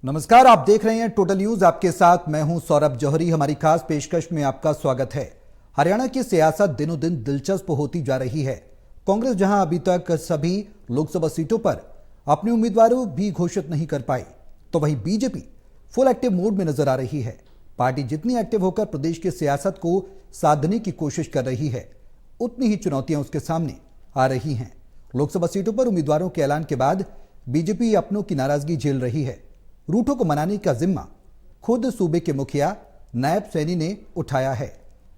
नमस्कार, आप देख रहे हैं टोटल न्यूज। आपके साथ मैं हूं सौरभ जौहरी। हमारी खास पेशकश में आपका स्वागत है। हरियाणा की सियासत दिनों दिन दिलचस्प होती जा रही है। कांग्रेस जहां अभी तक सभी लोकसभा सीटों पर अपने उम्मीदवारों भी घोषित नहीं कर पाई, तो वहीं बीजेपी फुल एक्टिव मोड में नजर आ रही है। पार्टी जितनी एक्टिव होकर प्रदेश की सियासत को साधने की कोशिश कर रही है, उतनी ही चुनौतियां उसके सामने आ रही हैं। लोकसभा सीटों पर उम्मीदवारों के ऐलान के बाद बीजेपी अपनों की नाराजगी झेल रही है। रूठों को मनाने का जिम्मा खुद सूबे के मुखिया नायब सैनी ने उठाया है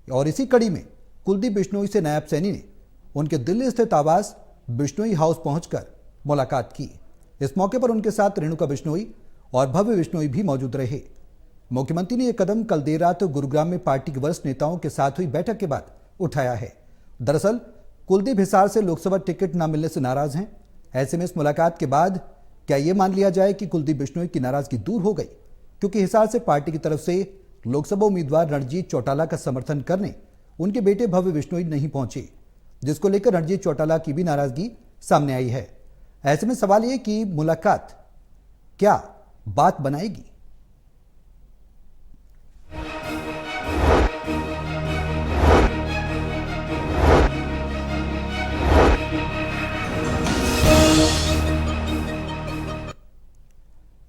और इसी कड़ी में कुलदीप बिश्नोई से नायब सैनी ने उनके दिल्ली स्थित आवास बिश्नोई हाउस पहुंचकर मुलाकात की। इस मौके पर उनके साथ रेणुका बिश्नोई और भव्य बिश्नोई भी मौजूद रहे। मुख्यमंत्री ने यह कदम कल देर रात गुरुग्राम में पार्टी के वरिष्ठ नेताओं के साथ हुई बैठक के बाद उठाया है। दरअसल कुलदीप हिसार से लोकसभा टिकट न मिलने से नाराज हैं। ऐसे में इस मुलाकात के बाद क्या यह मान लिया जाए कि कुलदीप बिश्नोई की नाराजगी दूर हो गई, क्योंकि हिसार से पार्टी की तरफ से लोकसभा उम्मीदवार रणजीत चौटाला का समर्थन करने उनके बेटे भव्य बिश्नोई नहीं पहुंचे, जिसको लेकर रणजीत चौटाला की भी नाराजगी सामने आई है। ऐसे में सवाल यह कि मुलाकात क्या बात बनाएगी।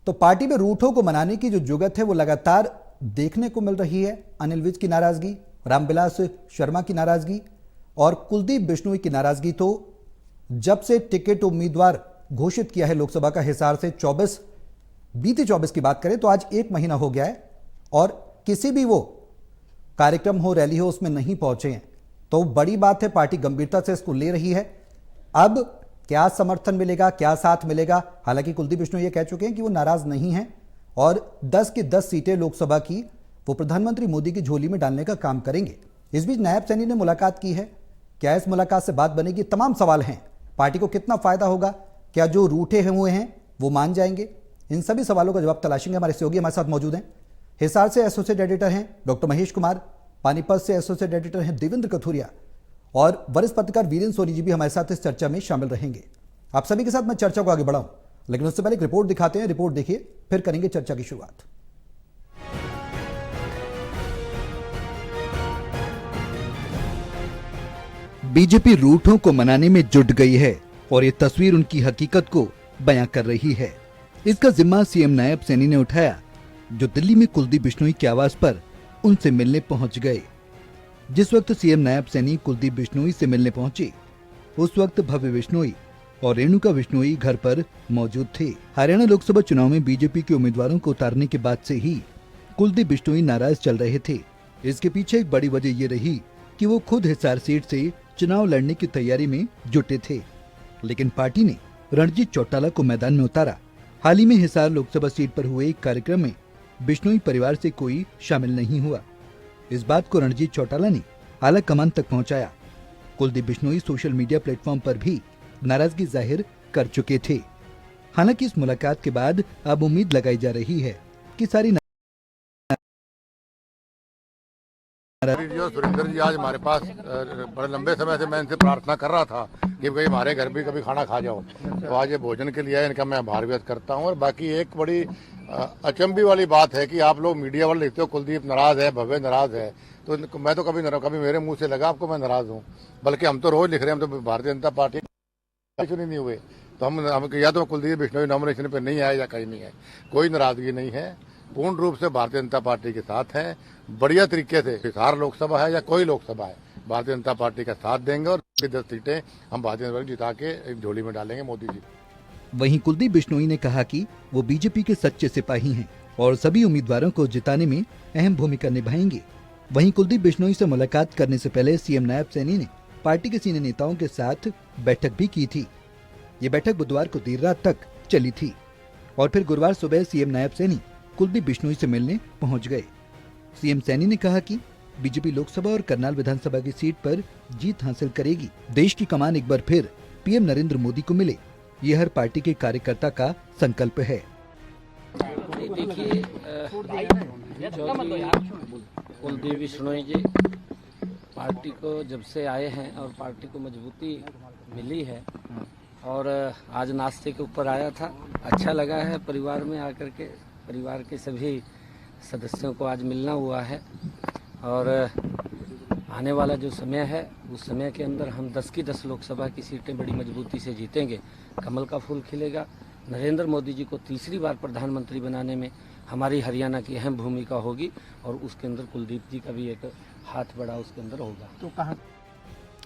तो पार्टी में रूठों को मनाने की जो जुगत है वो लगातार देखने को मिल रही है। अनिल विज की नाराजगी, रामविलास शर्मा की नाराजगी और कुलदीप बिश्नोई की नाराजगी तो जब से टिकट उम्मीदवार घोषित किया है लोकसभा का हिसार से बीते 24 की बात करें तो आज 1 महीना हो गया है और किसी भी वो कार्यक्रम हो, रैली हो, उसमें नहीं पहुंचे हैं। तो बड़ी बात है, पार्टी गंभीरता से इसको ले रही है। अब क्या समर्थन मिलेगा, क्या साथ मिलेगा। हालांकि कुलदीप बिश्नोई ये कह चुके हैं कि वो नाराज नहीं हैं और 10 की 10 सीटें लोकसभा की वो प्रधानमंत्री मोदी की झोली में डालने का काम करेंगे। इस बीच नायब सैनी ने मुलाकात की है। क्या इस मुलाकात से बात बनेगी? तमाम सवाल हैं। पार्टी को कितना फायदा होगा? क्या जो रूठे हुए हैं वो मान जाएंगे? इन सभी सवालों का जवाब तलाशेंगे। हमारे सहयोगी हमारे साथ मौजूद हैं। हिसार से एसोसिएट एडिटर हैं डॉक्टर महेश कुमार, पानीपत से एसोसिएट एडिटर हैं देवेंद्र कथुरिया और वरिष्ठ पत्रकार वीरेंद्र सोनी जी भी हमारे साथ इस चर्चा में शामिल रहेंगे। आप सभी के साथ मैं चर्चा को आगे बढ़ाऊं, लेकिन उससे पहले एक रिपोर्ट दिखाते हैं। रिपोर्ट देखिए, फिर करेंगे चर्चा की शुरुआत। बीजेपी रूठों को मनाने में जुट गई है और ये तस्वीर उनकी हकीकत को बयां कर रही है। इसका जिम्मा सीएम नायब सैनी ने उठाया, जो दिल्ली में कुलदीप बिश्नोई के आवास पर उनसे मिलने पहुंच गए। जिस वक्त सीएम नायब सैनी कुलदीप बिश्नोई से मिलने पहुंचे, उस वक्त भव्य बिश्नोई और रेणुका बिश्नोई घर पर मौजूद थे। हरियाणा लोकसभा चुनाव में बीजेपी के उम्मीदवारों को उतारने के बाद से ही कुलदीप बिश्नोई नाराज चल रहे थे। इसके पीछे एक बड़ी वजह ये रही कि वो खुद हिसार सीट से चुनाव लड़ने की तैयारी में जुटे थे, लेकिन पार्टी ने रणजीत चौटाला को मैदान में उतारा। हाल ही में हिसार लोकसभा सीट पर हुए एक कार्यक्रम में बिश्नोई परिवार से कोई शामिल नहीं हुआ। इस बात को रणजीत चौटाला ने आला कमान तक पहुंचाया। Kuldeep Bishnoi social media platform पर भी नाराजगी जाहिर कर चुके थे। हालांकि इस मुलाकात के बाद अब उम्मीद लगाई जा रही है कि सारी सुरेंद्र जी आज हमारे पास बड़े लंबे समय से मैं इनसे प्रार्थना कर रहा था कि भाई हमारे घर भी कभी खाना खा जाओ, तो आज ये भोजन के लिए इनका मैं आभार व्यक्त करता हूँ। और बाकी एक बड़ी अचंभी वाली बात है कि आप लोग मीडिया वाले लिखते हो कुलदीप नाराज है, भव्य नाराज है, तो मैं तो कभी मेरे मुंह से लगा आपको मैं नाराज हूँ, बल्कि हम तो रोज लिख रहे हैं। हम तो भारतीय जनता पार्टी नहीं हुए तो हम या तो कुलदीप बिश्नोई नॉमिनेशन पे नहीं आए या कहीं नहीं है। कोई नाराजगी नहीं है, पूर्ण रूप से भारतीय जनता पार्टी के साथ है। बढ़िया तरीके से हिसार लोकसभा है या कोई लोकसभा है, भारतीय जनता पार्टी का साथ देंगे और 10 सीटें हम भारतीय जनता पार्टी जिता के एक झोली में डालेंगे मोदी जी। वहीं कुलदीप बिश्नोई ने कहा कि वो बीजेपी के सच्चे सिपाही हैं और सभी उम्मीदवारों को जिताने में अहम भूमिका निभाएंगे। वहीं कुलदीप बिश्नोई से मुलाकात करने से पहले सीएम नायब सैनी ने पार्टी के सीनियर नेताओं के साथ बैठक भी की थी। ये बैठक बुधवार को देर रात तक चली थी और फिर गुरुवार सुबह सीएम नायब सैनी कुलदीप बिश्नोई से मिलने पहुंच गए। सीएम सैनी ने कहा कि बीजेपी लोकसभा और करनाल विधानसभा की सीट पर जीत हासिल करेगी। देश की कमान एक बार फिर पीएम नरेंद्र मोदी को मिले, ये हर पार्टी के कार्यकर्ता का संकल्प है। देखिए, कुलदीप बिश्नोई जी पार्टी को जब से आए हैं और पार्टी को मजबूती मिली है और आज नाश्ते के ऊपर आया था, अच्छा लगा है परिवार में आकर के परिवार के सभी सदस्यों को आज मिलना हुआ है और आने वाला जो समय है उस समय के अंदर हम 10 की 10 लोकसभा की सीटें बड़ी मजबूती से जीतेंगे। कमल का फूल खिलेगा। नरेंद्र मोदी जी को तीसरी बार प्रधानमंत्री बनाने में हमारी हरियाणा की अहम भूमिका होगी और उसके अंदर कुलदीप जी का भी एक हाथ बड़ा उसके अंदर होगा। तो कहाँ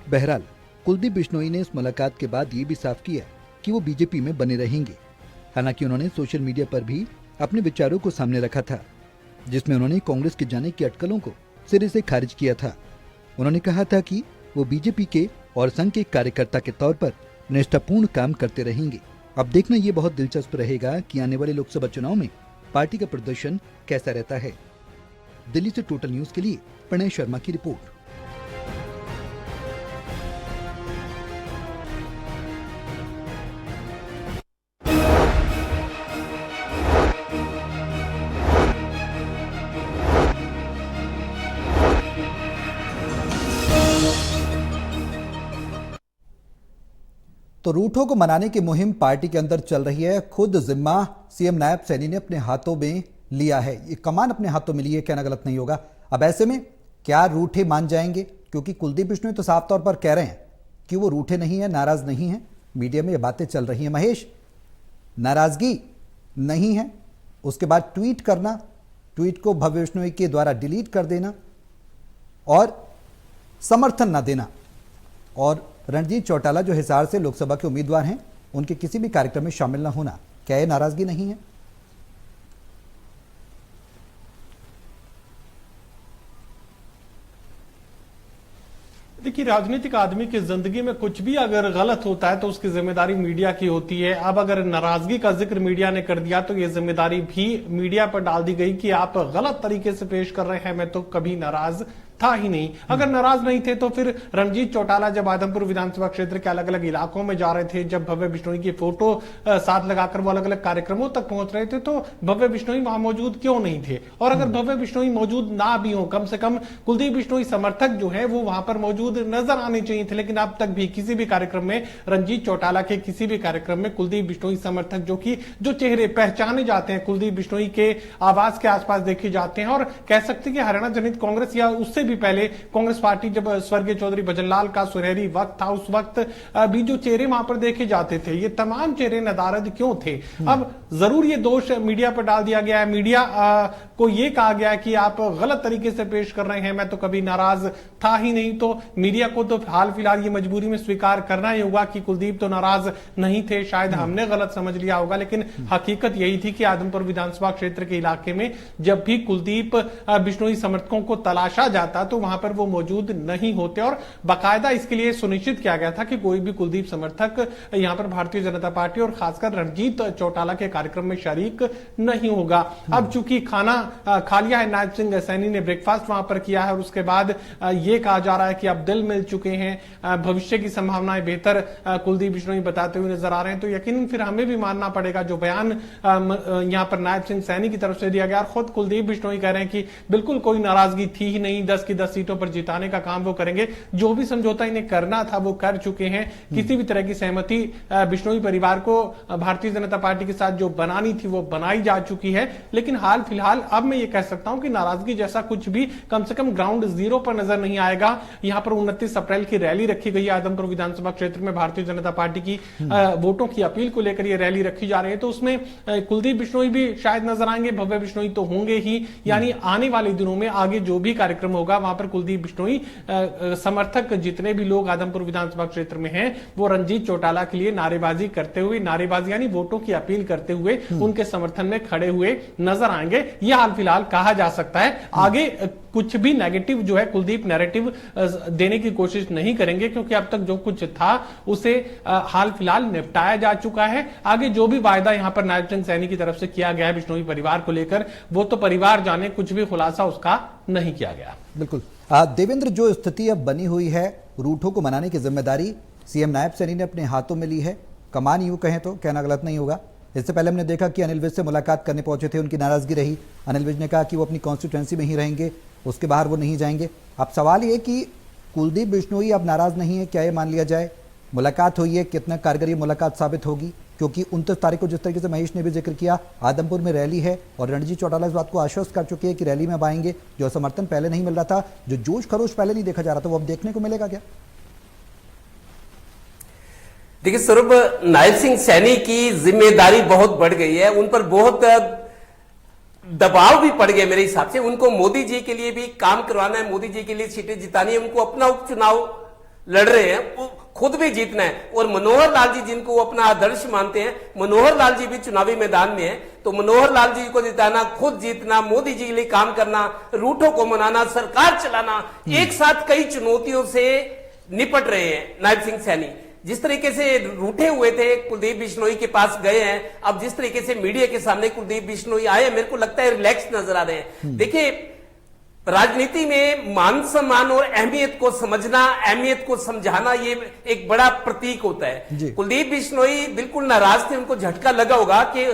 बहरहाल कुलदीप बिश्नोई ने इस मुलाकात के बाद ये भी साफ किया कि वो बीजेपी में बने रहेंगे। हालांकि उन्होंने सोशल मीडिया पर भी अपने विचारों को सामने रखा था, जिसमें उन्होंने कांग्रेस के जाने की अटकलों को सिरे से खारिज किया था। उन्होंने कहा था कि वो बीजेपी के और संघ के कार्यकर्ता के तौर पर निष्ठापूर्ण काम करते रहेंगे। अब देखना ये बहुत दिलचस्प रहेगा कि आने वाले लोकसभा चुनाव में पार्टी का प्रदर्शन कैसा रहता है। दिल्ली से टोटल न्यूज के लिए प्रणय शर्मा की रिपोर्ट। तो रूठों को मनाने की मुहिम पार्टी के अंदर चल रही है। खुद जिम्मा सीएम नायब सैनी ने अपने हाथों में लिया है। ये कमान अपने हाथों में लिए, कहना गलत नहीं होगा। अब ऐसे में क्या रूठे मान जाएंगे? क्योंकि कुलदीप बिश्नोई तो साफ तौर पर कह रहे हैं कि वो रूठे नहीं है, नाराज नहीं है। मीडिया में ये बातें चल रही हैं। महेश, नाराजगी नहीं है, उसके बाद ट्वीट करना, ट्वीट को भव्य बिश्नोई के द्वारा डिलीट कर देना और समर्थन न देना, और रणजीत चौटाला जो हिसार से लोकसभा के उम्मीदवार हैं, उनके किसी भी कार्यक्रम में शामिल न होना, क्या ये नाराजगी नहीं है? देखिए, राजनीतिक आदमी की जिंदगी में कुछ भी अगर गलत होता है तो उसकी जिम्मेदारी मीडिया की होती है। अब अगर नाराजगी का जिक्र मीडिया ने कर दिया तो ये जिम्मेदारी भी मीडिया पर डाल दी गई कि आप गलत तरीके से पेश कर रहे हैं। मैं तो कभी नाराज था ही नहीं। अगर नाराज नहीं थे तो फिर रणजीत चौटाला जब आदमपुर विधानसभा क्षेत्र के अलग अलग इलाकों में जा रहे थे, जब भव्य बिश्नोई की फोटो साथ लगाकर वो अलग अलग कार्यक्रमों तक पहुंच रहे थे, तो भव्य बिश्नोई वहां मौजूद क्यों नहीं थे? और अगर भव्य बिश्नोई मौजूद ना भी हो, कम से कम कुलदीप बिश्नोई समर्थक जो है वो वहां पर मौजूद नजर आने चाहिए थे। लेकिन अब तक भी किसी भी कार्यक्रम में, रणजीत चौटाला के किसी भी कार्यक्रम में कुलदीप बिश्नोई समर्थक जो चेहरे पहचाने जाते हैं, कुलदीप बिश्नोई के आवास के आसपास देखे जाते हैं, और कह सकते हैं कि हरियाणा जनहित कांग्रेस या उससे भी पहले कांग्रेस पार्टी, जब स्वर्गीय चौधरी भजनलाल का सुनहरी वक्त था, उस वक्त भी जो चेहरे वहां पर देखे जाते थे, ये तमाम चेहरे नदारद क्यों थे? अब जरूर ये दोष मीडिया पर डाल दिया गया है। मीडिया को ये कहा गया है कि आप गलत तरीके से पेश कर रहे हैं। मैं तो कभी नाराज था ही नहीं। तो मीडिया को तो हाल फिलहाल ये मजबूरी में स्वीकार करना ही होगा कि कुलदीप तो नाराज नहीं थे, शायद हमने गलत समझ लिया होगा। लेकिन हकीकत यही थी कि आदमपुर विधानसभा क्षेत्र के इलाके में जब भी कुलदीप बिश्नोई समर्थकों को तलाशा जाता तो वहां पर वो मौजूद नहीं होते, और बाकायदा इसके लिए सुनिश्चित किया गया था कि कोई भी कुलदीप समर्थक यहां पर भारतीय जनता पार्टी और खासकर रणजीत चौटाला के कार्यक्रम में शरीक नहीं होगा। अब चूंकि खाना खा लिया है, नायब सिंह सैनी ने ब्रेकफास्ट वहां पर किया है, और उसके बाद यह कहा जा रहा है कि अब दिल मिल चुके हैं, भविष्य की संभावनाएं बेहतर कुलदीप बिश्नोई बताते हुए नजर आ रहे हैं। तो यकीनन फिर हमें भी मानना पड़ेगा जो बयान यहां पर नायब सिंह सैनी की तरफ से दिया गया। खुद कुलदीप बिश्नोई कह रहे हैं कि बिल्कुल कोई नाराजगी थी ही नहीं, 10 की 10 सीटों पर जिताने का काम वो करेंगे। जो भी समझौता इन्हें करना था वो कर चुके हैं। किसी भी तरह की सहमति बिश्नोई परिवार को भारतीय जनता पार्टी के साथ जो बनानी थी वो बनाई जा चुकी है। लेकिन हाल फिलहाल अब मैं ये कह सकता हूं कि नाराजगी जैसा कुछ भी कम से कम ग्राउंड जीरो पर नजर नहीं आएगा। यहां पर 29 अप्रैल की रैली रखी गई है आदमपुर विधानसभा क्षेत्र में, भारतीय जनता पार्टी की वोटों की अपील को लेकर यह रैली रखी जा रही है। तो उसमें कुलदीप बिश्नोई भी शायद नजर आएंगे, भव्य बिश्नोई तो होंगे ही। यानी आने वाले दिनों में आगे जो भी कार्यक्रम होगा वहां पर कुलदीप बिश्नोई समर्थक जितने भी लोग आदमपुर विधानसभा क्षेत्र में हैं वो रणजीत चौटाला के लिए नारेबाजी करते हुए, नारेबाजी यानी वोटों की अपील करते हुए उनके समर्थन में खड़े हुए नजर आएंगे। यह हाल फिलहाल कहा जा सकता है। आगे कुछ भी नेगेटिव जो है कुलदीप नैरेटिव देने की कोशिश नहीं करेंगे, क्योंकि अब तक जो कुछ था उसे हाल फिलहाल निपटाया जा चुका है। आगे जो भी वायदा यहां पर नायब सिंह सैनी की तरफ से किया गया है बिश्नोई परिवार को लेकर, वो तो परिवार जाने, कुछ भी खुलासा उसका नहीं किया गया। बिल्कुल देवेंद्र, जो स्थिति अब बनी हुई है, रूठों को मनाने की जिम्मेदारी सीएम नायब सैनी ने अपने हाथों में ली है। कमान यूं कहें तो कहना गलत नहीं होगा। इससे पहले हमने देखा कि अनिल विज से मुलाकात करने पहुंचे थे, उनकी नाराजगी रही। अनिल विज ने कहा कि वो अपनी कॉन्स्टिट्यूएंसी में ही रहेंगे, उसके बाहर वो नहीं जाएंगे। अब सवाल ये कि कुलदीप बिश्नोई अब नाराज नहीं है, क्या ये मान लिया जाए? मुलाकात हुई है, कितना कारगर ये मुलाकात साबित होगी? क्योंकि 29 तारीख को जिस तरीके से महेश ने भी जिक्र किया, आदमपुर में रैली है और रणजीत चौटाला इस बात को आश्वस्त कर चुके हैं कि रैली में अब आएंगे। जो समर्थन पहले नहीं मिल रहा था, जो जोश खरोश पहले नहीं देखा जा रहा था, वो अब देखने को मिलेगा क्या? देखिए सौरभ, नायब सिंह सैनी की जिम्मेदारी बहुत बढ़ गई है, उन पर बहुत दबाव भी पड़ गया मेरे हिसाब से। उनको मोदी जी के लिए भी काम करवाना है, मोदी जी के लिए सीटें जितानी है, उनको अपना उपचुनाव लड़ रहे हैं, वो खुद भी जीतना है। और मनोहर लाल जी जिनको वो अपना आदर्श मानते हैं, मनोहर लाल जी भी चुनावी मैदान में है, तो मनोहर लाल जी को जिताना, खुद जीतना, मोदी जी के लिए काम करना, रूठों को मनाना, सरकार चलाना, एक साथ कई चुनौतियों से निपट रहे हैं नायब सिंह सैनी। जिस तरीके से रूठे हुए थे, कुलदीप बिश्नोई के पास गए हैं, अब जिस तरीके से मीडिया के सामने कुलदीप बिश्नोई आए, मेरे को लगता है रिलैक्स नजर आ रहे हैं। देखिए, राजनीति में मान सम्मान और अहमियत को समझना, अहमियत को समझाना, ये एक बड़ा प्रतीक होता है। कुलदीप बिश्नोई बिल्कुल नाराज थे, उनको झटका लगा होगा कि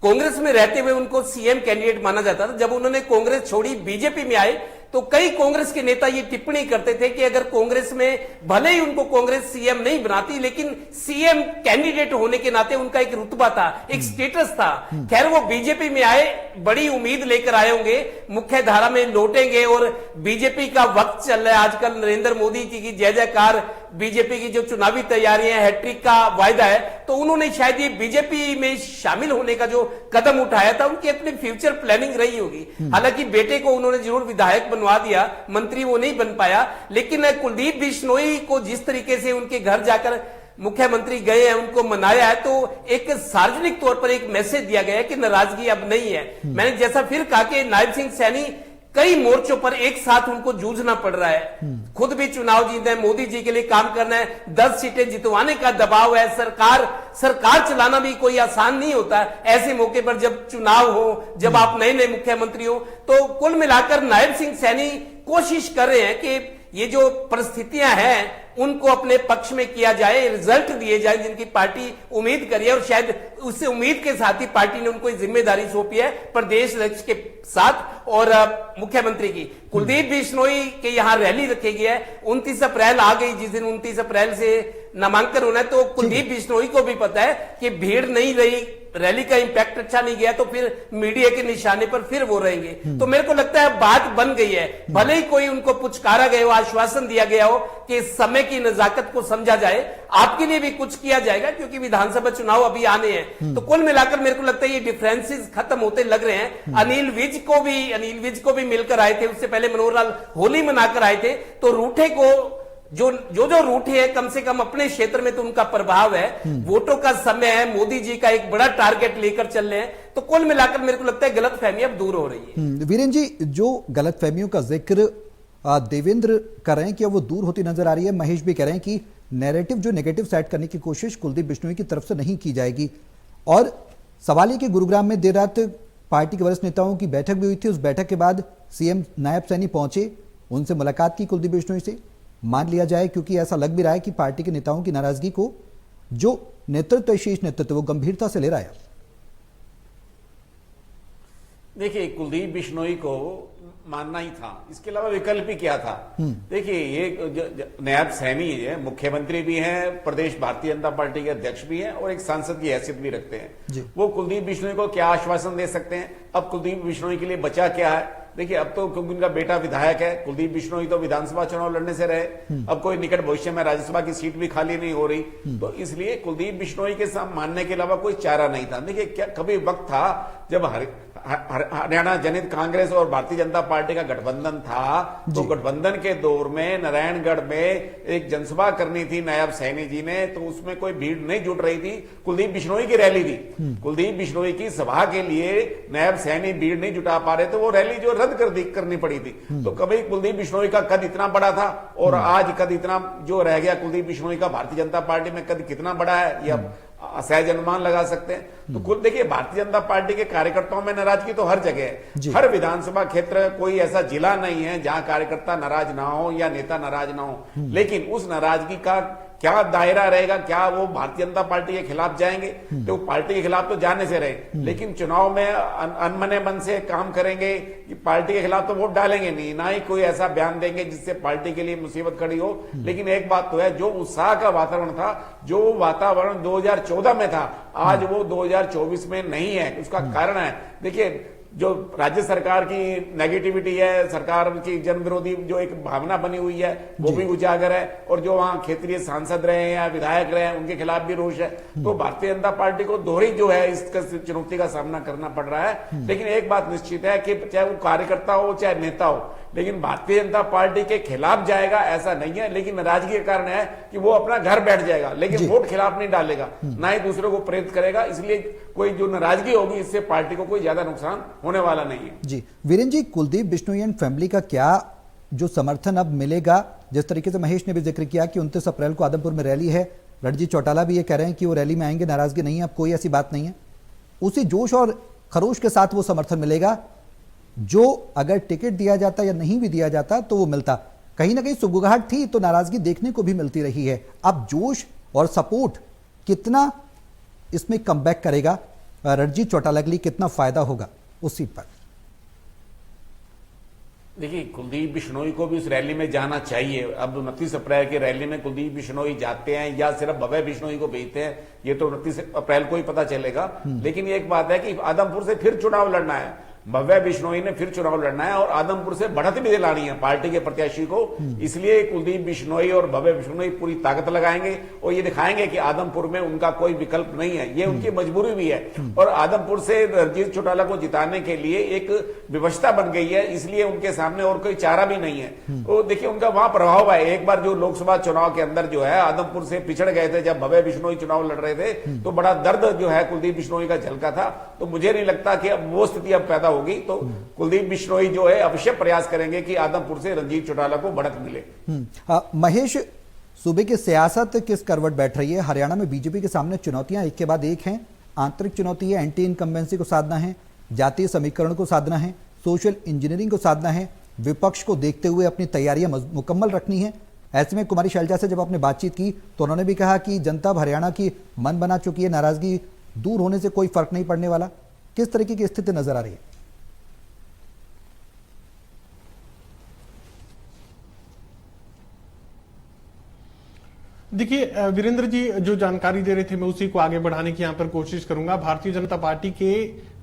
कांग्रेस में रहते हुए उनको सीएम कैंडिडेट माना जाता था। जब उन्होंने कांग्रेस छोड़ी, बीजेपी में आए, तो कई कांग्रेस के नेता ये टिप्पणी करते थे कि अगर कांग्रेस में भले ही उनको कांग्रेस सीएम नहीं बनाती, लेकिन सीएम कैंडिडेट होने के नाते उनका एक रुतबा था, एक स्टेटस था। खैर, वो बीजेपी में आए, बड़ी उम्मीद लेकर आए होंगे, मुख्य धारा में लौटेंगे और बीजेपी का वक्त चल रहा है आजकल। नरेंद्र मोदी जी की जय जयकार, बीजेपी की जो चुनावी तैयारियां, हैट्रिक का वायदा है, तो उन्होंने शायद ये बीजेपी में शामिल होने का जो कदम उठाया था, उनकी अपनी फ्यूचर प्लानिंग रही होगी। हालांकि बेटे को उन्होंने जरूर विधायक बनवा दिया, मंत्री वो नहीं बन पाया, लेकिन कुलदीप बिश्नोई को जिस तरीके से उनके घर जाकर मुख्यमंत्री गए हैं, उनको मनाया है, तो एक सार्वजनिक तौर पर एक मैसेज दिया गया है कि नाराजगी अब नहीं है। मैंने जैसा फिर कहा कि नायब सिंह सैनी कई मोर्चों पर एक साथ उनको जूझना पड़ रहा है। खुद भी चुनाव जीतना है, मोदी जी के लिए काम करना है, 10 सीटें जितवाने का दबाव है, सरकार चलाना भी कोई आसान नहीं होता। ऐसे मौके पर जब चुनाव हो, जब आप नए नए मुख्यमंत्री हो, तो कुल मिलाकर नायब सिंह सैनी कोशिश कर रहे हैं कि ये जो परिस्थितियां हैं उनको अपने पक्ष में किया जाए, रिजल्ट दिए जाए जिनकी पार्टी उम्मीद करी है, और शायद उससे उम्मीद के साथ ही पार्टी ने उनको जिम्मेदारी सौंपी है प्रदेश अध्यक्ष के साथ और मुख्यमंत्री की। कुलदीप बिश्नोई के यहाँ रैली रखी गई है, 29 अप्रैल आ गई, जिस दिन 29 अप्रैल से नामांकन होना है, तो कुलदीप बिश्नोई को भी पता है कि भीड़ नहीं रही, रैली का इंपैक्ट अच्छा नहीं गया, तो फिर मीडिया के निशाने पर फिर वो रहेंगे। तो मेरे को लगता है बात बन गई है, भले ही कोई उनको पुचकारा गया हो, आश्वासन दिया गया हो कि समय की नजाकत को समझा जाए, आपके लिए भी कुछ किया जाएगा, क्योंकि विधानसभा चुनाव अभी आने हैं। तो कुल मिलाकर मेरे को लगता है ये डिफरेंसेस खत्म होते लग रहे हैं। अनिल विज को भी मिलकर आए थे, उससे पहले मनोहर लाल होली मनाकर आए थे, तो रूठे को जो रूठे हैं, कम से कम अपने क्षेत्र में तो उनका प्रभाव है, वोटों का समय है, मोदी जी का एक बड़ा टारगेट लेकर चल रहे हैं। तो कुल मिलाकर मेरे को लगता है गलतफहमी अब दूर हो रही है। वीरेंद्र जी, जो गलतफहमियों का जिक्र देवेंद्र कर रहे हैं कि वो दूर होती नजर आ रही है, महेश भी कह रहे हैं कि नैरेटिव जो नेगेटिव सेट करने की कोशिश कुलदीप बिश्नोई की तरफ से नहीं की जाएगी। और सवाल ये कि गुरुग्राम में देर रात पार्टी के वरिष्ठ नेताओं की बैठक भी हुई थी, उस बैठक के बाद सीएम नायब सैनी पहुंचे, उनसे मुलाकात की कुलदीप बिश्नोई से। मान लिया जाए, क्योंकि ऐसा लग भी रहा है कि पार्टी के नेताओं की नाराजगी को जो नेतृत्व, शीर्ष नेतृत्व, वो गंभीरता से ले रहा है। देखिए, कुलदीप बिश्नोई को मानना ही था, इसके अलावा विकल्प ही क्या था। देखिए, ये नायब सैनी है, मुख्यमंत्री भी हैं, प्रदेश भारतीय जनता पार्टी के अध्यक्ष भी हैं और एक सांसद की हैसियत भी रखते हैं। वो कुलदीप बिश्नोई को क्या आश्वासन दे सकते हैं? अब कुलदीप बिश्नोई के लिए बचा क्या है? देखिए, अब तो क्योंकि उनका बेटा विधायक है, कुलदीप बिश्नोई तो विधानसभा चुनाव लड़ने से रहे, अब कोई निकट भविष्य में राज्यसभा की सीट भी खाली नहीं हो रही, तो इसलिए कुलदीप बिश्नोई के साथ मानने के अलावा कोई चारा नहीं था। देखिए, क्या कभी वक्त था जब हरियाणा जनित कांग्रेस और भारतीय जनता पार्टी का गठबंधन था, तो गठबंधन के दौर में नारायणगढ़ में एक जनसभा करनी थी नायब सैनी जी ने, तो उसमें कोई भीड़ नहीं जुट रही थी, कुलदीप बिश्नोई की रैली थी। कुलदीप बिश्नोई की सभा के लिए नायब सैनी भीड़ नहीं जुटा पा रहे थे, वो रैली जो रद्द करनी पड़ी थी। तो कभी कुलदीप बिश्नोई का कद इतना बड़ा था और आज कद इतना जो रह गया कुलदीप बिश्नोई का भारतीय जनता पार्टी में कद कितना बड़ा है, यह असहज अनुमान लगा सकते हैं। तो कुल देखिए, भारतीय जनता पार्टी के कार्यकर्ताओं में नाराजगी तो हर जगह है, हर विधानसभा क्षेत्र कोई ऐसा जिला नहीं है जहां कार्यकर्ता नाराज ना हो या नेता नाराज ना हो, लेकिन उस नाराजगी का क्या दायरा रहेगा, क्या वो भारतीय जनता पार्टी के खिलाफ जाएंगे? तो पार्टी के खिलाफ तो जाने से रहे, लेकिन चुनाव में अनमने मन से काम करेंगे कि पार्टी के खिलाफ तो वोट डालेंगे नहीं, ना ही कोई ऐसा बयान देंगे जिससे पार्टी के लिए मुसीबत खड़ी हो। लेकिन एक बात तो है, जो उत्साह का वातावरण था, जो वातावरण 2014 में था, आज वो 2024 में नहीं है। उसका कारण है, देखिए, जो राज्य सरकार की नेगेटिविटी है, सरकार की जन विरोधी जो एक भावना बनी हुई है, वो भी उजागर है, और जो वहां क्षेत्रीय सांसद रहे हैं या विधायक रहे हैं, उनके खिलाफ भी रोष है। तो भारतीय जनता पार्टी को दोहरी जो है इस चुनौती का सामना करना पड़ रहा है। लेकिन एक बात निश्चित है कि चाहे वो कार्यकर्ता हो चाहे नेता हो, लेकिन भारतीय जनता पार्टी के खिलाफ जाएगा ऐसा नहीं है। लेकिन नाराजगी के कारण है कि वो अपना घर बैठ जाएगा, लेकिन वोट खिलाफ नहीं डालेगा, ना ही दूसरों को प्रेरित करेगा। इसलिए कोई जो नाराजगी होगी, इससे पार्टी को कोई ज्यादा नुकसान होने वाला नहीं है। जी वीरेंद्र जी, कुलदीप बिश्नोई एंड फैमिली का क्या जो समर्थन अब मिलेगा? जिस तरीके से महेश ने भी जिक्र किया कि 29 अप्रैल को आदमपुर में रैली है, रणजीत चौटाला भी ये कह रहे हैं कि वो रैली में आएंगे, नाराजगी नहीं है, अब कोई ऐसी बात नहीं है। उसी जोश और खरोश के साथ वो समर्थन मिलेगा जो अगर टिकट दिया जाता या नहीं भी दिया जाता तो वो मिलता। कहीं ना कहीं सुगबुगाहट थी तो नाराजगी देखने को भी मिलती रही है। अब जोश और सपोर्ट कितना इसमें कमबैक करेगा, रणजीत चौटाला के लिए कितना फायदा होगा उस सीट पर? देखिए, कुलदीप बिश्नोई को भी उस रैली में जाना चाहिए। अब 29 अप्रैल की रैली में कुलदीप बिश्नोई जाते हैं या सिर्फ भव्य बिश्नोई को भेजते हैं, ये तो 29 अप्रैल को ही पता चलेगा। लेकिन एक बात है कि आदमपुर से फिर चुनाव लड़ना है, भव्य बिश्नोई ने फिर चुनाव लड़ना है, और आदमपुर से बढ़त भी दिलानी है पार्टी के प्रत्याशी को। इसलिए कुलदीप बिश्नोई और भव्य बिश्नोई पूरी ताकत लगाएंगे और ये दिखाएंगे कि आदमपुर में उनका कोई विकल्प नहीं है, ये उनकी मजबूरी भी है। और आदमपुर से रणजीत चौटाला को जिताने के लिए एक व्यवस्था बन गई है, इसलिए उनके सामने और कोई चारा भी नहीं है। तो देखिए, उनका वहां प्रभाव है। एक बार जो लोकसभा चुनाव के अंदर जो है आदमपुर से पिछड़ गए थे, जब भव्य बिश्नोई चुनाव लड़ रहे थे, तो बड़ा दर्द जो है कुलदीप बिश्नोई का झलका था। तो मुझे नहीं लगता कि अब वो स्थिति अब पैदा होगी। तो कुलदीप बिश्नोई जो है अवश्य प्रयास करेंगे कि आदमपुर से रणजीत चौटाला को बढ़त मिले। महेश, सूबे की सियासत किस करवट बैठ रही है? हरियाणा में बीजेपी के सामने चुनौतियां एक के बाद एक हैं। आंतरिक चुनौती है, एंटी इनकम्बेंसी को साधना है, जातीय समीकरण को साधना है, सोशल इंजीनियरिंग को साधना है, विपक्ष को देखते हुए अपनी तैयारियां मुकम्मल रखनी है। ऐसे में कुमारी शैलजा से जब आपने बातचीत की तो उन्होंने भी कहा कि जनता हरियाणा की मन बना चुकी है, नाराजगी दूर होने से कोई फर्क नहीं पड़ने वाला। किस तरीके की स्थिति नजर आ रही है? देखिए वीरेंद्र जी जो जानकारी दे रहे थे मैं उसी को आगे बढ़ाने की यहां पर कोशिश करूंगा। भारतीय जनता पार्टी के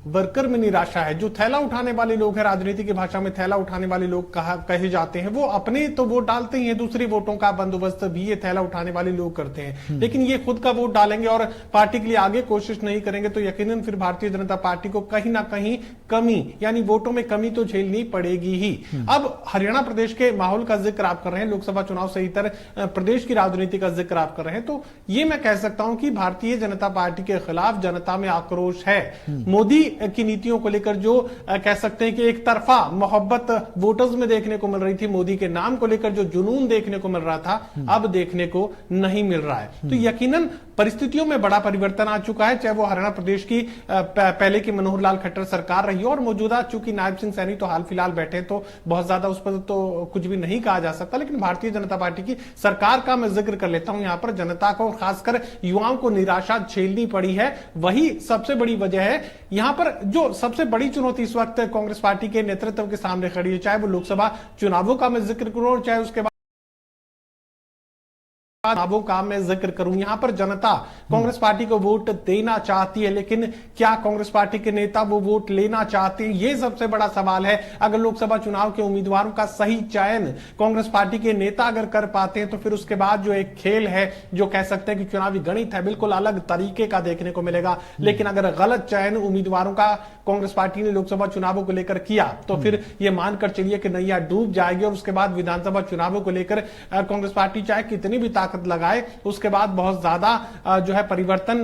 वर्कर में निराशा है। जो थैला उठाने वाले लोग हैं, राजनीति की भाषा में थैला उठाने वाले लोग कहे जाते हैं, वो अपने तो वोट डालते ही हैं, दूसरे वोटों का बंदोबस्त भी ये थैला उठाने वाले लोग करते हैं। लेकिन ये खुद का वोट डालेंगे और पार्टी के लिए आगे कोशिश नहीं करेंगे तो यकीनन फिर भारतीय जनता पार्टी को कहीं ना कहीं कमी, यानी वोटों में कमी तो झेलनी पड़ेगी ही। अब हरियाणा प्रदेश के माहौल का जिक्र आप कर रहे हैं, लोकसभा चुनाव से इतर प्रदेश की राजनीति का जिक्र आप कर रहे हैं, तो ये मैं कह सकता हूं कि भारतीय जनता पार्टी के खिलाफ जनता में आक्रोश है। मोदी की नीतियों को लेकर जो कह सकते हैं कि एक तरफा मोहब्बत वोटर्स में देखने को मिल रही थी, मोदी के नाम को लेकर जो जुनून देखने को मिल रहा था, अब देखने को नहीं मिल रहा है। तो यकीनन परिस्थितियों में बड़ा परिवर्तन आ चुका है, चाहे वो हरियाणा प्रदेश की पहले की मनोहर लाल खट्टर सरकार रही हो और मौजूदा चूंकि नायब सिंह सैनी तो हाल फिलहाल बैठे, तो बहुत ज्यादा उस पर तो कुछ भी नहीं कहा जा सकता। लेकिन भारतीय जनता पार्टी की सरकार का मैं जिक्र कर लेता हूं। यहां पर जनता को, खासकर युवाओं को निराशा झेलनी पड़ी है, वही सबसे बड़ी वजह है। यहां पर जो सबसे बड़ी चुनौती इस वक्त कांग्रेस पार्टी के नेतृत्व के सामने खड़ी है, चाहे वो लोकसभा चुनावों का मैं जिक्र करूं और चाहे उसके बाद चुनावों का मैं जिक्र करूं। यहां पर जनता कांग्रेस पार्टी को वोट देना चाहती है, लेकिन क्या कांग्रेस पार्टी के नेता वो वोट लेना चाहते हैं, ये सबसे बड़ा सवाल है। अगर लोकसभा चुनाव के उम्मीदवारों का सही चयन कांग्रेस पार्टी के नेता अगर कर पाते हैं तो फिर उसके बाद जो एक खेल है, जो कह सकते हैं कि चुनावी गणित है, बिल्कुल अलग तरीके का देखने को मिलेगा। लेकिन अगर गलत चयन उम्मीदवारों का कांग्रेस पार्टी ने लोकसभा चुनावों को लेकर किया तो फिर यह मानकर चलिए कि नैया डूब जाएगी और उसके बाद विधानसभा चुनावों को लेकर कांग्रेस पार्टी चाहे कितनी भी ताकत लगाए, उसके बाद बहुत ज्यादा जो है परिवर्तन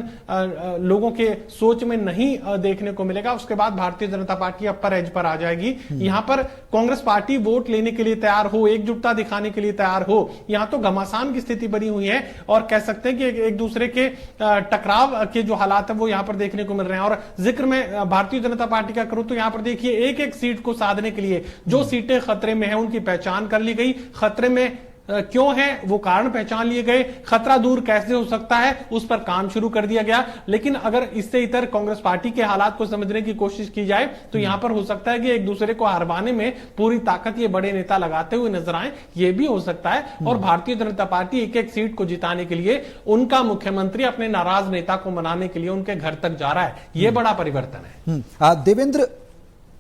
लोगों के सोच में नहीं देखने को मिलेगा। उसके बाद भारतीय जनता पार्टी अपर एज पर आ जाएगी। यहां पर कांग्रेस पार्टी वोट लेने के लिए तैयार हो, एकजुटता दिखाने के लिए तैयार हो, यहां तो घमासान की स्थिति बनी हुई है और कह सकते हैं कि एक दूसरे के टकराव के जो हालात है वो यहां पर देखने को मिल रहे हैं। और जिक्र में भारतीय जनता पार्टी का करूं तो यहां पर देखिए एक एक सीट को साधने के लिए जो सीटें खतरे में है उनकी पहचान कर ली गई। खतरे में क्यों है वो कारण पहचान लिए गए, खतरा दूर कैसे हो सकता है उस पर काम शुरू कर दिया गया। लेकिन अगर इससे इतर कांग्रेस पार्टी के हालात को समझने की कोशिश की जाए तो यहां पर हो सकता है कि एक दूसरे को हरवाने में पूरी ताकत ये बड़े नेता लगाते हुए नजर आए, ये भी हो सकता है। और भारतीय जनता पार्टी एक एक सीट को जिताने के लिए उनका मुख्यमंत्री अपने नाराज नेता को मनाने के लिए उनके घर तक जा रहा है, ये बड़ा परिवर्तन है। देवेंद्र,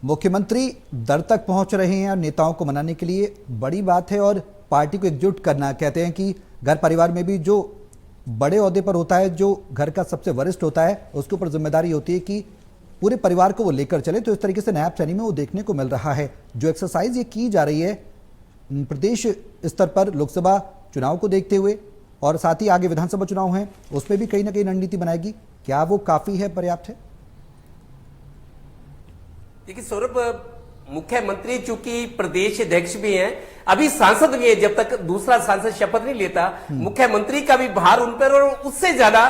मुख्यमंत्री दर तक पहुंच रहे हैं और नेताओं को मनाने के लिए बड़ी बात है, और पार्टी को एकजुट करना, कहते हैं कि घर परिवार में भी जो बड़े ओहदे पर होता है, जो घर का सबसे वरिष्ठ होता है, उसके ऊपर जिम्मेदारी होती है कि पूरे परिवार को वो लेकर चले। तो इस तरीके से नायब सैनी में वो देखने को मिल रहा है। जो एक्सरसाइज ये की जा रही है प्रदेश स्तर पर लोकसभा चुनाव को देखते हुए, और साथ ही आगे विधानसभा चुनाव हैं, उसमें भी कहीं ना कहीं रणनीति बनाएगी, क्या वो काफी है, पर्याप्त है? देखिए सौरभ, मुख्यमंत्री चूंकि प्रदेश अध्यक्ष भी हैं, अभी सांसद भी है, जब तक दूसरा सांसद शपथ नहीं लेता मुख्यमंत्री का भी भार उन पर, और उससे ज्यादा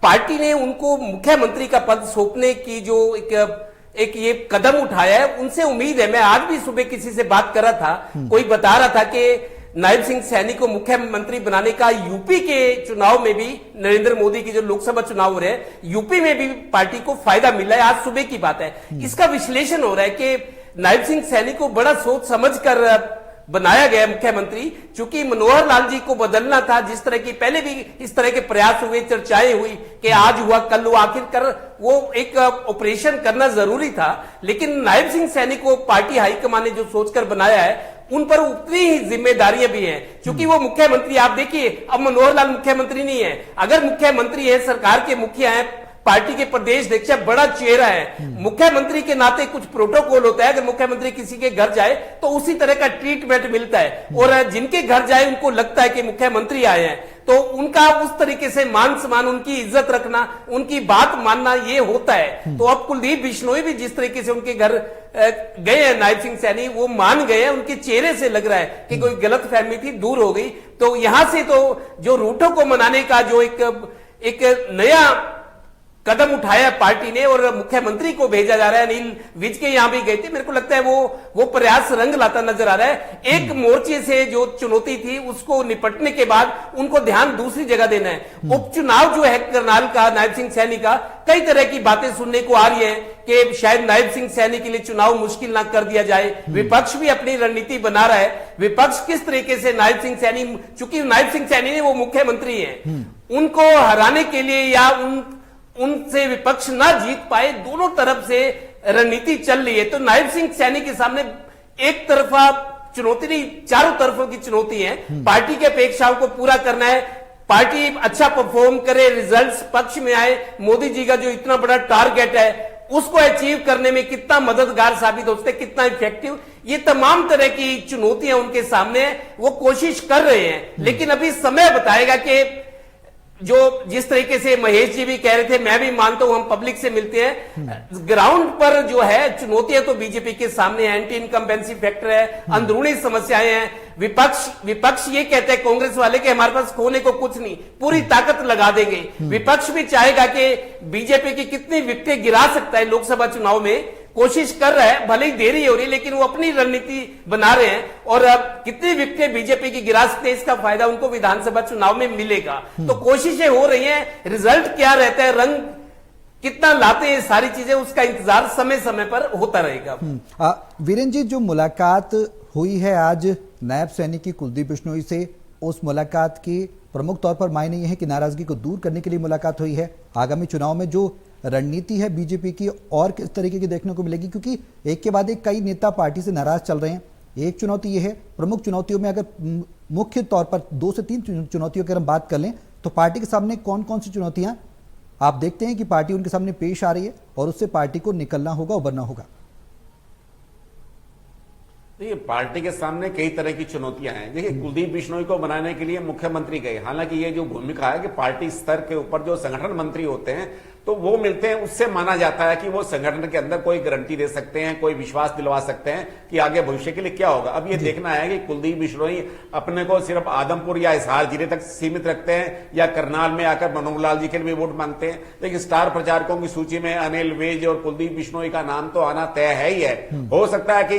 पार्टी ने उनको मुख्यमंत्री का पद सौंपने की जो एक ये कदम उठाया है, उनसे उम्मीद है। मैं आज भी सुबह किसी से बात कर रहा था, कोई बता रहा था कि नायब सिंह सैनी को मुख्यमंत्री बनाने का यूपी के चुनाव में भी, नरेंद्र मोदी की जो लोकसभा चुनाव हो रहे हैं, यूपी में भी पार्टी को फायदा मिला है। आज सुबह की बात है। इसका विश्लेषण हो रहा है कि नायब सिंह सैनी को बड़ा सोच समझ कर बनाया गया मुख्यमंत्री, चूंकि मनोहर लाल जी को बदलना था। जिस तरह की पहले भी इस तरह के प्रयास हुए, चर्चाएं हुई कि आज हुआ कल हुआ, आखिरकार वो एक ऑपरेशन करना जरूरी था। लेकिन नायब सिंह सैनी को पार्टी हाईकमान ने जो सोचकर बनाया है, उन पर उतनी ही जिम्मेदारियां भी हैं, क्योंकि वो मुख्यमंत्री, आप देखिए अब मनोहर लाल मुख्यमंत्री नहीं है, अगर मुख्यमंत्री है, सरकार के मुखिया है, पार्टी के प्रदेश अध्यक्ष, बड़ा चेहरा है, मुख्यमंत्री के नाते कुछ प्रोटोकॉल होता है। अगर मुख्यमंत्री किसी के घर जाए तो उसी तरह का ट्रीटमेंट मिलता है, और जिनके घर जाए उनको लगता है कि मुख्यमंत्री आए हैं, तो उनका उस तरीके से मान सम्मान, उनकी इज्जत रखना, उनकी बात मानना, ये होता है। तो अब कुलदीप बिश्नोई भी जिस तरीके से उनके घर गए हैं नायब सिंह सैनी, वो मान गए हैं, उनके चेहरे से लग रहा है कि कोई गलत फहमी थी, दूर हो गई। तो यहां से तो जो रूठों को मनाने का जो एक नया कदम उठाया पार्टी ने, और मुख्यमंत्री को भेजा जा रहा है। अनिल विज के यहां भी गए थे, मेरे को लगता है वो प्रयास रंग लाता नजर आ रहा है। एक मोर्चे से जो चुनौती थी उसको निपटने के बाद उनको ध्यान दूसरी जगह देना है। उपचुनाव जो है करनाल का, नायब सिंह सैनी का, कई तरह की बातें सुनने को आ रही है कि शायद नायब सिंह सैनी के लिए चुनाव मुश्किल ना कर दिया जाए। विपक्ष भी अपनी रणनीति बना रहा है। विपक्ष किस तरीके से नायब सिंह सैनी, चूंकि नायब सिंह सैनी ने वो मुख्यमंत्री है, उनको हराने के लिए या उनसे विपक्ष ना जीत पाए, दोनों तरफ से रणनीति चल रही है। तो नायब सिंह सैनी के सामने एक तरफा चुनौती नहीं, चारों तरफों की चुनौती है। पार्टी के अपेक्षाओं को पूरा करना है, पार्टी अच्छा परफॉर्म करे, रिजल्ट्स पक्ष में आए, मोदी जी का जो इतना बड़ा टारगेट है उसको अचीव करने में कितना मददगार साबित हो सकते, कितना इफेक्टिव, ये तमाम तरह की चुनौतियां उनके सामने, वो कोशिश कर रहे हैं। लेकिन अभी समय बताएगा कि जो जिस तरीके से महेश जी भी कह रहे थे, मैं भी मानता हूं, हम पब्लिक से मिलते हैं, ग्राउंड पर जो है चुनौतियां तो बीजेपी के सामने है, एंटी इनकम्बेंसी फैक्टर है, अंदरूनी समस्याएं हैं। विपक्ष ये कहते हैं कांग्रेस वाले कि हमारे पास खोने को कुछ नहीं, पूरी ताकत लगा देंगे। विपक्ष भी चाहेगा कि बीजेपी की कितनी विकेटें गिरा सकता है लोकसभा चुनाव में, कोशिश कर रहा है, भले ही देरी हो रही है, लेकिन वो अपनी रणनीति बना रहे हैं। और अब कितनी विकेटें बीजेपी की गिरा सकते हैं, इसका फायदा उनको विधानसभा चुनाव में मिलेगा। तो कोशिशें हो रही हैं, रिजल्ट क्या रहता है, रंग कितना लाते हैं, सारी चीजें, उसका इंतजार समय समय पर होता रहेगा। वीरेंद्र जी, जो मुलाकात हुई है आज नायब सैनी की कुलदीप बिश्नोई से, उस मुलाकात की प्रमुख तौर पर मायने ये है कि नाराजगी को दूर करने के लिए मुलाकात हुई है। आगामी चुनाव में जो रणनीति है बीजेपी की और किस तरीके की देखने को मिलेगी, क्योंकि एक के बाद एक कई नेता पार्टी से नाराज चल रहे हैं। एक चुनौती ये है, प्रमुख चुनौतियों में अगर मुख्य तौर पर 2 से 3 चुनौतियों की हम बात कर लें तो पार्टी के सामने कौन कौन सी चुनौतियां आप देखते हैं कि पार्टी उनके सामने पेश आ रही है और उससे पार्टी को निकलना होगा, उबरना होगा? देखिए, पार्टी के सामने कई तरह की चुनौतियां हैं। देखिए, कुलदीप बिश्नोई को बनाने के लिए मुख्यमंत्री गए, हालांकि ये जो भूमिका है कि पार्टी स्तर के ऊपर जो संगठन मंत्री होते हैं तो वो मिलते हैं, उससे माना जाता है कि वो संगठन के अंदर कोई गारंटी दे सकते हैं, कोई विश्वास दिलवा सकते हैं कि आगे भविष्य के लिए क्या होगा। अब ये देखना है कि कुलदीप बिश्नोई अपने को सिर्फ आदमपुर या हिसार जिले तक सीमित रखते हैं या करनाल में आकर मनोहर लाल जी के लिए वोट मांगते हैं। लेकिन स्टार प्रचारकों की सूची में अनिल विज और कुलदीप बिश्नोई का नाम तो आना तय है ही है। हो सकता है कि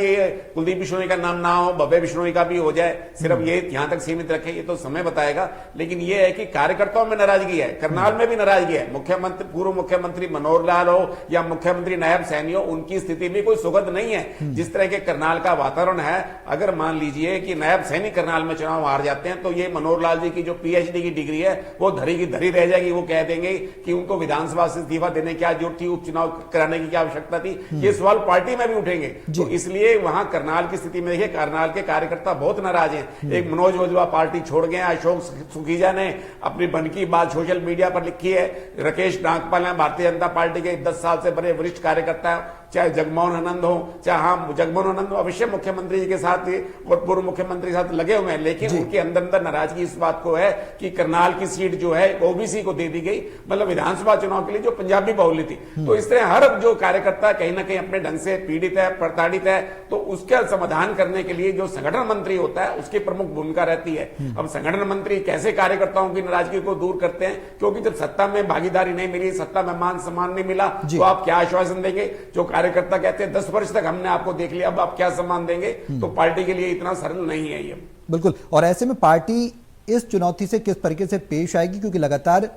कुलदीप बिश्नोई का नाम ना हो, भव्य बिश्नोई का भी हो जाए, सिर्फ ये यहां तक सीमित रखे, ये तो समय बताएगा। लेकिन ये है कि कार्यकर्ताओं में नाराजगी है, करनाल में भी नाराजगी है। मुख्यमंत्री, पूर्व मुख्यमंत्री मनोहर लाल हो या मुख्यमंत्री नायब सैनी हो, उनकी स्थिति भी कोई सुखद नहीं है। जिस तरह के करनाल का वातावरण है, अगर मान लीजिए कि नायब सैनी करनाल में चुनाव हार जाते हैं तो ये मनोहर लाल जी की जो पीएचडी की डिग्री है वो धरी की धरी रह जाएगी। वो कह देंगे कि उनको विधानसभा से इस्तीफा देने की क्या जरूरत थी, उपचुनाव कराने की क्या आवश्यकता थी। ये सवाल पार्टी में भी उठेंगे। तो इसलिए वहां करनाल की स्थिति में देखिए, करनाल के कार्यकर्ता बहुत नाराज हैं। एक मनोज वजवा पार्टी छोड़ गए, अशोक सुखीजा ने अपनी मन की बात सोशल मीडिया पर लिखी है, राकेश नागपाल हैं भारतीय जनता पार्टी के 10 साल से बड़े वरिष्ठ कार्यकर्ता, चाहे जगमोहन आनंद हो, चाहे हाँ जगमोहन आनंद अवश्य मुख्यमंत्री जी के साथ और पूर्व मुख्यमंत्री के साथ लगे हुए हैं, लेकिन उनके अंदर अंदर नाराजगी इस बात को है कि करनाल की सीट जो है ओबीसी को दे दी गई, मतलब विधानसभा चुनाव के लिए जो पंजाबी बहुल्य थी। तो इस तरह हर जो कार्यकर्ता कहीं ना कहीं अपने ढंग से पीड़ित है, प्रताड़ित है, तो उसका समाधान करने के लिए जो संगठन मंत्री होता है उसकी प्रमुख भूमिका रहती है। अब संगठन मंत्री कैसे कार्यकर्ताओं की नाराजगी को दूर करते हैं, क्योंकि जब सत्ता में भागीदारी नहीं मिली, सत्ता में मान सम्मान नहीं मिला, तो आप क्या आश्वासन देंगे? जो कार्यकर्ता कहते हैं 10 वर्ष तक हमने आपको देख लिया, अब आप क्या सम्मान देंगे? तो पार्टी के लिए इतना सरल नहीं है ये। बिल्कुल। और ऐसे में पार्टी इस चुनौती से किस तरीके से पेश आएगी, क्योंकि लगातार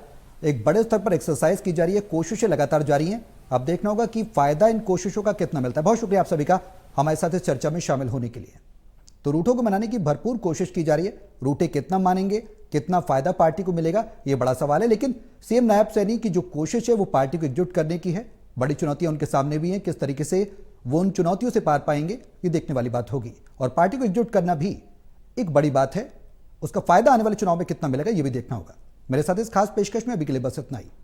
एक बड़े स्तर पर एक्सरसाइज की जा रही है, कोशिशें लगातार जारी हैं। अब देखना होगा कि फायदा इन कोशिशों का कितना मिलता है। बहुत शुक्रिया आप सभी का हमारे साथ इस चर्चा में शामिल होने के लिए। तो रूटों को मनाने की भरपूर कोशिश की जा रही है। रूटे कितना मानेंगे, कितना फायदा पार्टी को मिलेगा, ये बड़ा सवाल है। लेकिन सीएम नायब सैनी की जो कोशिश है वो पार्टी को एकजुट करने की है। बड़ी चुनौतियां उनके सामने भी हैं, किस तरीके से वो उन चुनौतियों से पार पाएंगे ये देखने वाली बात होगी। और पार्टी को एकजुट करना भी एक बड़ी बात है, उसका फायदा आने वाले चुनाव में कितना मिलेगा ये भी देखना होगा। मेरे साथ इस खास पेशकश में अभी के लिए बस इतना ही।